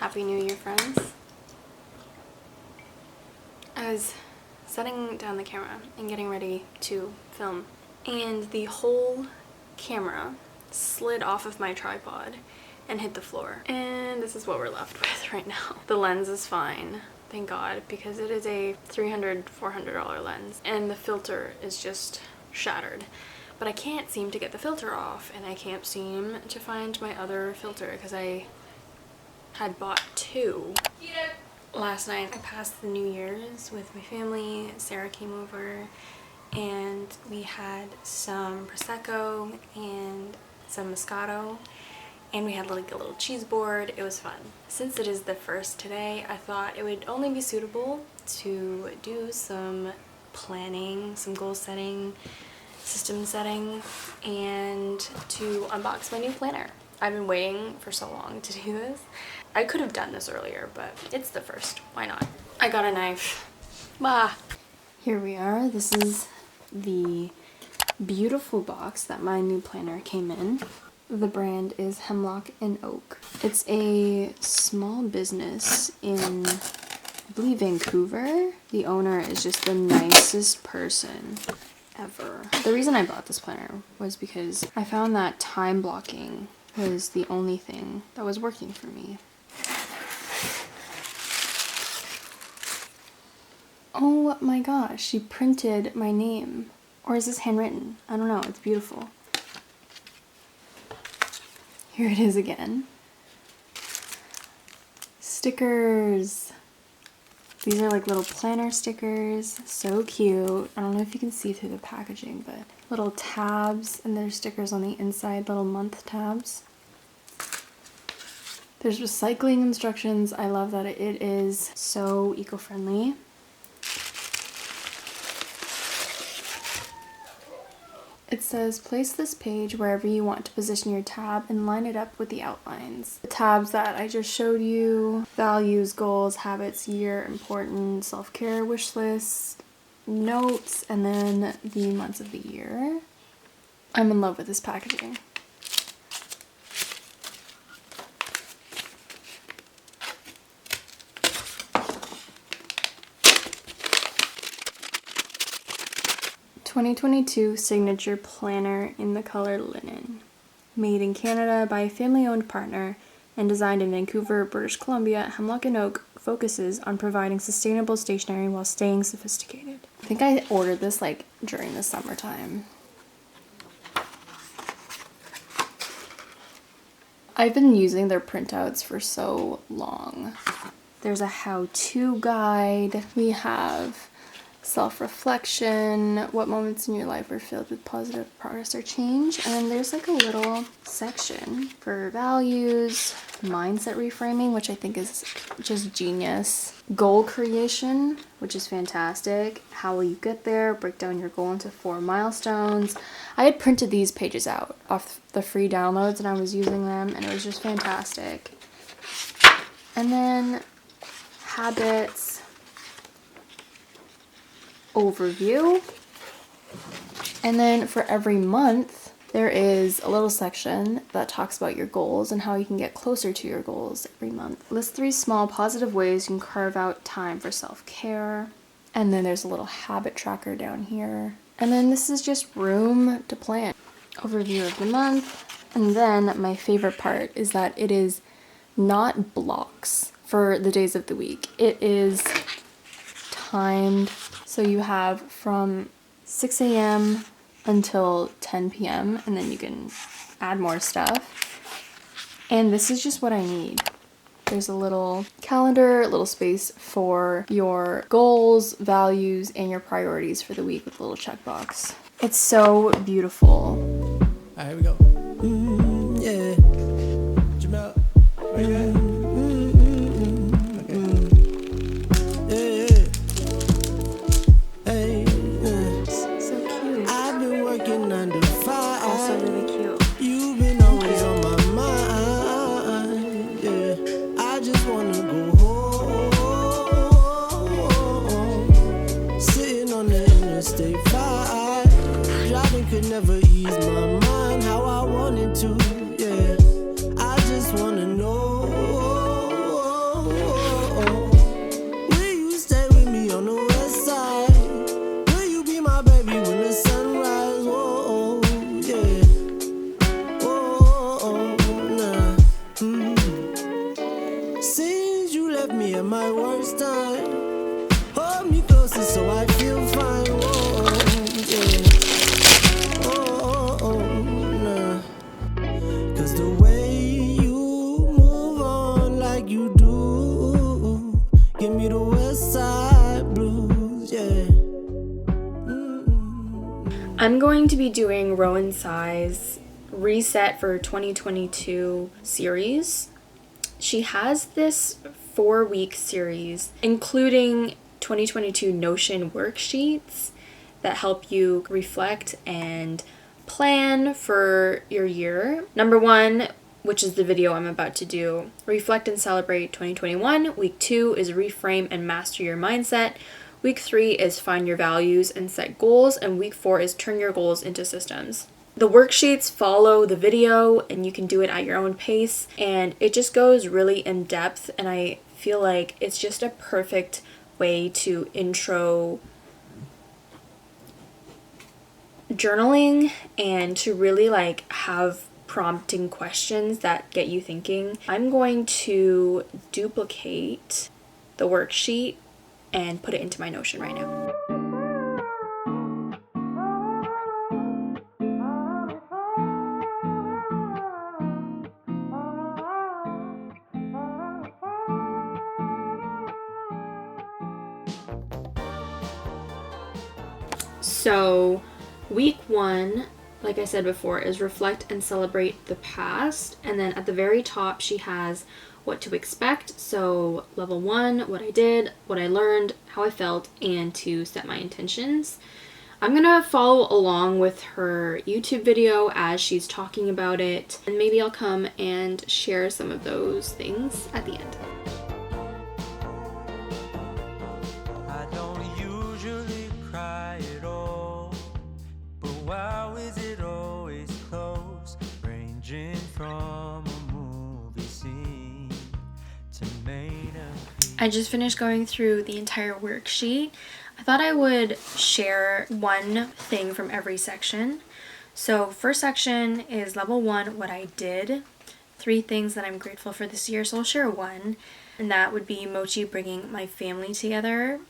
Happy New Year, friends. I was setting down the camera and getting ready to film, and the whole camera slid off of my tripod and hit the floor. And this is what we're left with right now. The lens is fine, thank God, because it is a $300, $400 lens, and the filter is just shattered. But I can't seem to get the filter off, and I can't seem to find my other filter because I had bought two. Last night I passed the New Year's with my family. Sarah came over and we had some Prosecco and some Moscato, and we had like a little cheese board. It was fun. Since it is the first today, I thought it would only be suitable to do some planning, some goal setting, system setting, and to unbox my new planner. I've been waiting for so long to do this. I could have done this earlier, but it's the first. Why not? I got a knife. Bah! Here we are. This is the beautiful box that my new planner came in. The brand is Hemlock Oak. It's a small business in, I believe, Vancouver. The owner is just the nicest person ever. The reason I bought this planner was because I found that time blocking was the only thing that was working for me. Oh my gosh, she printed my name. Or is this handwritten? I don't know, it's beautiful. Here it is again. Stickers. These are like little planner stickers, so cute. I don't know if you can see through the packaging, but little tabs, and there's stickers on the inside, little month tabs. There's recycling instructions. I love that it is so eco-friendly. It says, place this page wherever you want to position your tab and line it up with the outlines. The tabs that I just showed you: values, goals, habits, year, important, self-care, wish list, notes, and then the months of the year. I'm in love with this packaging. '22 signature planner in the color linen. Made in Canada by a family-owned partner and designed in Vancouver, British Columbia, Hemlock Oak focuses on providing sustainable stationery while staying sophisticated. I think I ordered this like during the summertime. I've been using their printouts for so long. There's a how-to guide. We have self-reflection, what moments in your life are filled with positive progress or change, and then there's like a little section for values, mindset reframing, which I think is just genius, goal creation, which is fantastic, how will you get there, break down your goal into 4 milestones. I had printed these pages out off the free downloads and I was using them, and it was just fantastic. And then habits, overview, and then for every month there is a little section that talks about your goals and how you can get closer to your goals every month. List 3 small positive ways you can carve out time for self-care, and then there's a little habit tracker down here, and then this is just room to plan. Overview of the month, and then my favorite part is that it is not blocks for the days of the week. It is timed. So you have from 6 a.m. until 10 p.m. and then you can add more stuff. And this is just what I need. There's a little calendar, a little space for your goals, values, and your priorities for the week with a little checkbox. It's so beautiful. All right, here we go. Yeah. Jamel. Could never ease my mind how I wanted to. I'm going to be doing Rowena Tsai's Reset for 2022 series. She has this 4-week series, including 2022 Notion worksheets that help you reflect and plan for your year. Number 1, which is the video I'm about to do, Reflect and Celebrate 2021. Week 2 is Reframe and Master Your Mindset. Week 3 is Find Your Values and Set Goals. And week 4 is Turn Your Goals into Systems. The worksheets follow the video and you can do it at your own pace, and it just goes really in depth, and I feel like it's just a perfect way to intro journaling and to really like have prompting questions that get you thinking. I'm going to duplicate the worksheet and put it into my Notion right now. So week 1, like I said before, is Reflect and Celebrate the Past. And then at the very top, she has what to expect. So level 1, what I did, what I learned, how I felt, and to set my intentions. I'm gonna follow along with her YouTube video as she's talking about it, and maybe I'll come and share some of those things at the end. I don't usually cry at all, but why is it always close, ranging from a movie scene to Main of I just finished going through the entire worksheet. I thought I would share one thing from every section. So first section is level 1, what I did. 3 things that I'm grateful for this year. So I'll share one, and that would be Mochi bringing my family together.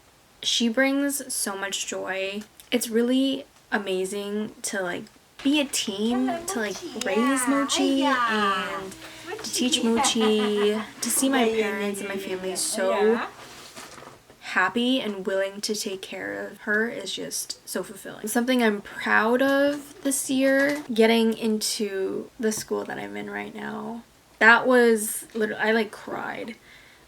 She brings so much joy. It's really amazing to like be a team, to like raise Mochi and to teach Mochi, to see my parents and my family so happy and willing to take care of her is just so fulfilling. Something I'm proud of this year, getting into the school that I'm in right now. That was literally, I like cried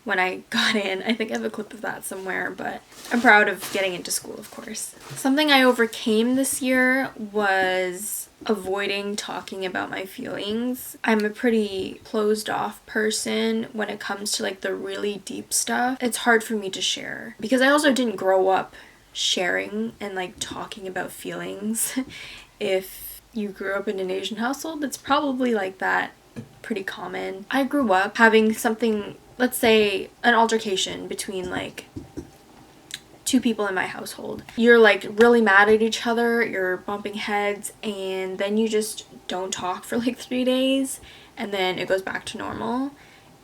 when I got in. I think I have a clip of that somewhere, but I'm proud of getting into school, of course. Something I overcame this year was avoiding talking about my feelings. I'm a pretty closed off person when it comes to like the really deep stuff. It's hard for me to share because I also didn't grow up sharing and like talking about feelings. If you grew up in an Asian household, it's probably like that, pretty common. I grew up having something, let's say an altercation between like 2 people in my household. You're like really mad at each other, you're bumping heads, and then you just don't talk for like 3 days, and then it goes back to normal,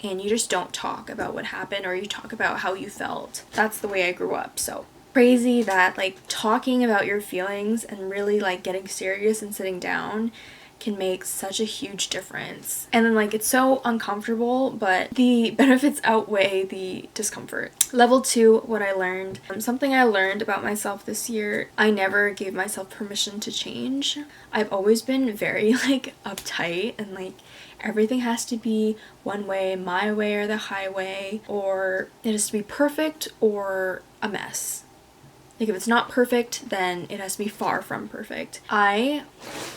and you just don't talk about what happened, or you talk about how you felt. That's the way I grew up. So crazy that like talking about your feelings and really like getting serious and sitting down can make such a huge difference. And then like it's so uncomfortable, but the benefits outweigh the discomfort. Level 2, what I learned. Something I learned about myself this year, I never gave myself permission to change. I've always been very like uptight and like everything has to be one way, my way or the highway, or it has to be perfect or a mess. Like if it's not perfect, then it has to be far from perfect. I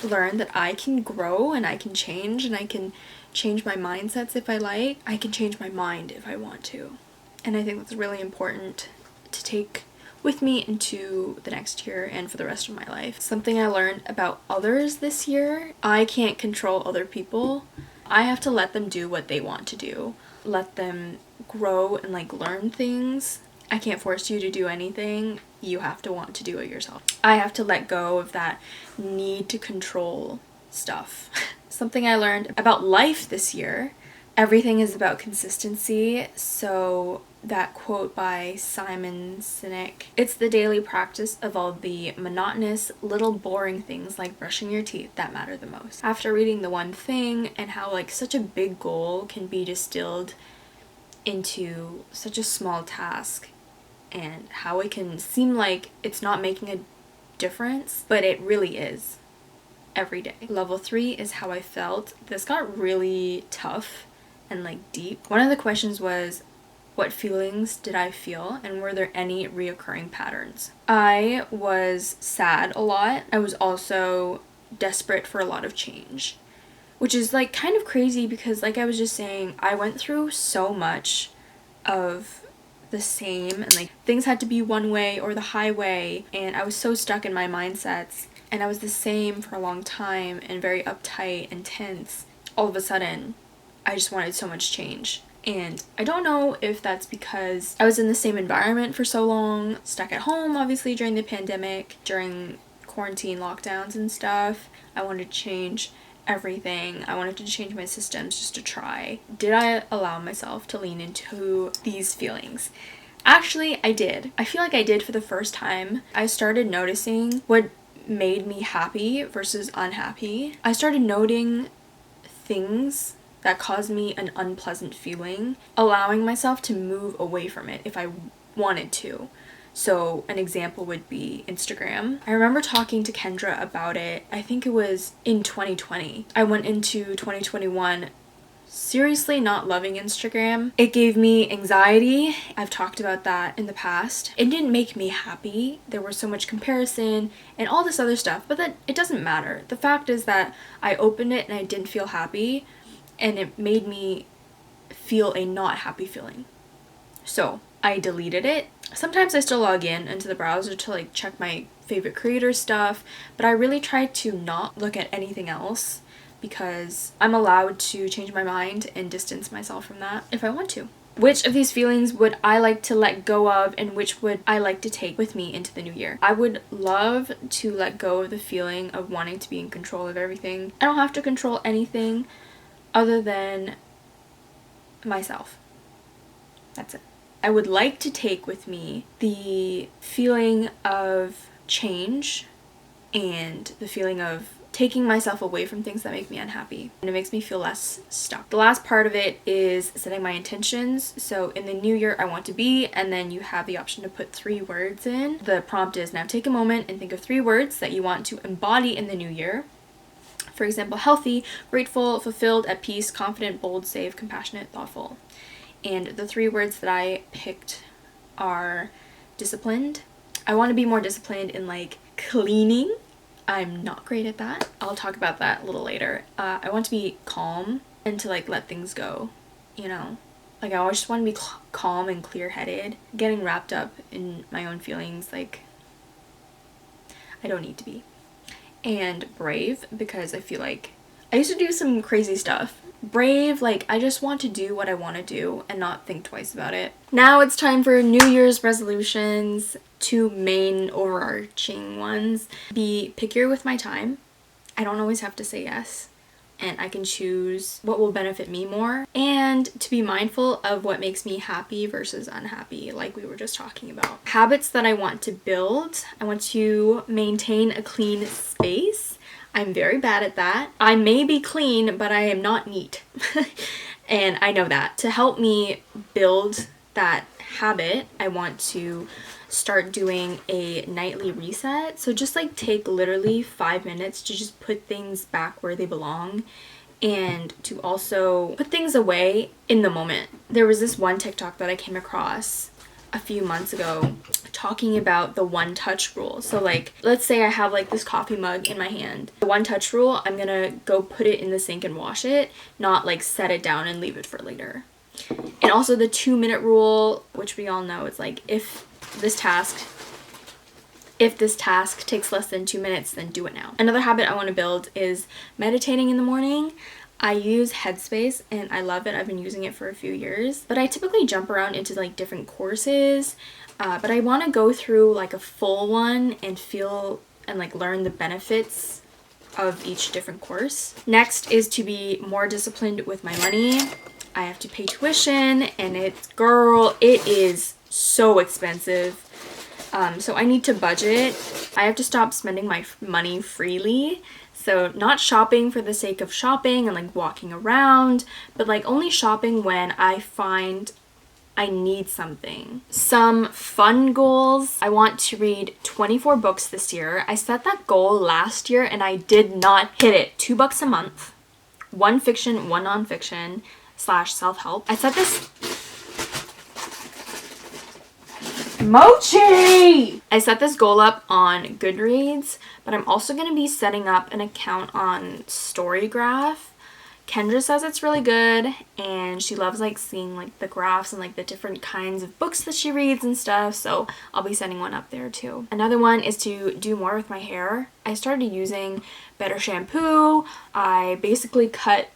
learned that I can grow and I can change, and I can change my mindsets if I like. I can change my mind if I want to. And I think that's really important to take with me into the next year and for the rest of my life. Something I learned about others this year, I can't control other people. I have to let them do what they want to do. Let them grow and like learn things. I can't force you to do anything. You have to want to do it yourself. I have to let go of that need to control stuff. Something I learned about life this year, everything is about consistency. So that quote by Simon Sinek, it's the daily practice of all the monotonous, little boring things like brushing your teeth that matter the most. After reading The One Thing and how like such a big goal can be distilled into such a small task, and how it can seem like it's not making a difference, but it really is every day. Level 3 is how I felt. This got really tough and like deep. One of the questions was, what feelings did I feel, and were there any reoccurring patterns? I was sad a lot. I was also desperate for a lot of change, which is like kind of crazy because, like I was just saying, I went through so much of the same, and like things had to be one way or the highway, and I was so stuck in my mindsets, and I was the same for a long time and very uptight and tense. All of a sudden, I just wanted so much change. And I don't know if that's because I was in the same environment for so long, stuck at home obviously during the pandemic, during quarantine lockdowns and stuff. I wanted to change everything. I wanted to change my systems just to try. Did I allow myself to lean into these feelings? Actually, I did. I feel like I did for the first time. I started noticing what made me happy versus unhappy. I started noting things that caused me an unpleasant feeling, allowing myself to move away from it if I wanted to. So an example would be Instagram. I remember talking to Kendra about it. I think it was in 2020. I went into 2021 seriously not loving Instagram. It gave me anxiety. I've talked about that in the past. It didn't make me happy. There was so much comparison and all this other stuff, but that it doesn't matter. The fact is that I opened it and I didn't feel happy, and it made me feel a not happy feeling. So I deleted it. Sometimes I still log in into the browser to like check my favorite creator stuff, but I really try to not look at anything else because I'm allowed to change my mind and distance myself from that if I want to. Which of these feelings would I like to let go of, and which would I like to take with me into the new year? I would love to let go of the feeling of wanting to be in control of everything. I don't have to control anything other than myself. That's it. I would like to take with me the feeling of change and the feeling of taking myself away from things that make me unhappy, and it makes me feel less stuck. The last part of it is setting my intentions. So in the new year I want to be, and then you have the option to put 3 words in. The prompt is, now take a moment and think of 3 words that you want to embody in the new year. For example, healthy, grateful, fulfilled, at peace, confident, bold, safe, compassionate, thoughtful. And the 3 words that I picked are disciplined. I want to be more disciplined in like cleaning. I'm not great at that. I'll talk about that a little later. I want to be calm and to like let things go, you know? Like I always just want to be calm and clear-headed. Getting wrapped up in my own feelings, like I don't need to be. And brave, because I feel like I used to do some crazy stuff. Brave, like I just want to do what I want to do and not think twice about it. Now it's time for New Year's resolutions. 2 main overarching ones. Be pickier with my time. I don't always have to say yes, and I can choose what will benefit me more, and to be mindful of what makes me happy versus unhappy, like we were just talking about. Habits that I want to build. I want to maintain a clean space. I'm very bad at that. I may be clean, but I am not neat. And I know that. To help me build that habit, I want to start doing a nightly reset. So just like take literally 5 minutes to just put things back where they belong, and to also put things away in the moment. There was this one TikTok that I came across a few months ago talking about the 1-touch rule. So like, let's say I have like this coffee mug in my hand. The 1-touch rule, I'm gonna go put it in the sink and wash it, not like set it down and leave it for later. And also the 2-minute rule, which we all know, it's like if this task takes less than 2 minutes, then do it now. Another habit I want to build is meditating in the morning. I use Headspace and I love it. I've been using it for a few years, but I typically jump around into like different courses, but I want to go through like a full one and feel and like learn the benefits of each different course. Next is to be more disciplined with my money. I have to pay tuition, and it is so expensive. So I need to budget. I have to stop spending my money freely. So not shopping for the sake of shopping and like walking around, but like only shopping when I find I need something. Some fun goals. I want to read 24 books this year. I set that goal last year and I did not hit it. $2 a month. 1 fiction, 1 nonfiction / self-help. I set this... Mochi! I set this goal up on Goodreads, but I'm also going to be setting up an account on Storygraph. Kendra says it's really good, and she loves like seeing like the graphs and like the different kinds of books that she reads and stuff, so I'll be setting one up there too. Another one is to do more with my hair. I started using better shampoo. I basically cut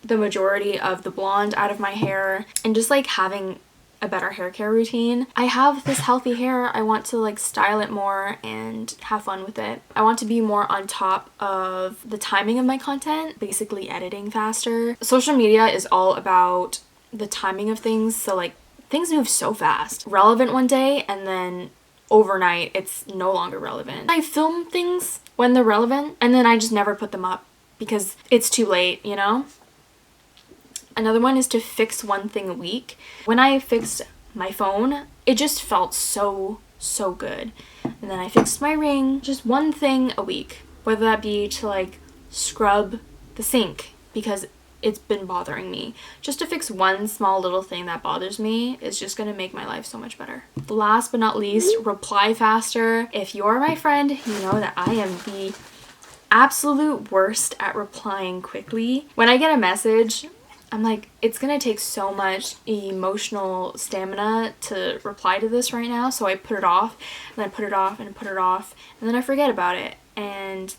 the majority of the blonde out of my hair, and just like having a better hair care routine. I have this healthy hair. I want to like style it more and have fun with it. I want to be more on top of the timing of my content, basically editing faster. Social media is all about the timing of things, so like things move so fast. Relevant one day and then overnight it's no longer relevant. I film things when they're relevant and then I just never put them up because it's too late, you know? Another one is to fix one thing a week. When I fixed my phone, it just felt so good. And then I fixed my ring, just one thing a week. Whether that be to like scrub the sink because it's been bothering me. Just to fix one small little thing that bothers me is just gonna make my life so much better. Last but not least, reply faster. If you're my friend, you know that I am the absolute worst at replying quickly. When I get a message, I'm like, it's gonna take so much emotional stamina to reply to this right now, so I put it off, and then I put it off, and put it off, and then I forget about it, and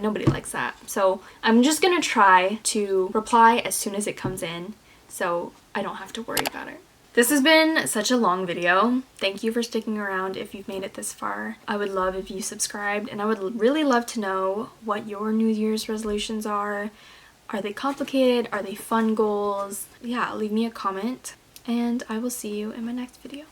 nobody likes that. So I'm just gonna try to reply as soon as it comes in, so I don't have to worry about it. This has been such a long video. Thank you for sticking around if you've made it this far. I would love if you subscribed, and I would really love to know what your New Year's resolutions are. Are they complicated? Are they fun goals? Yeah, leave me a comment, and I will see you in my next video.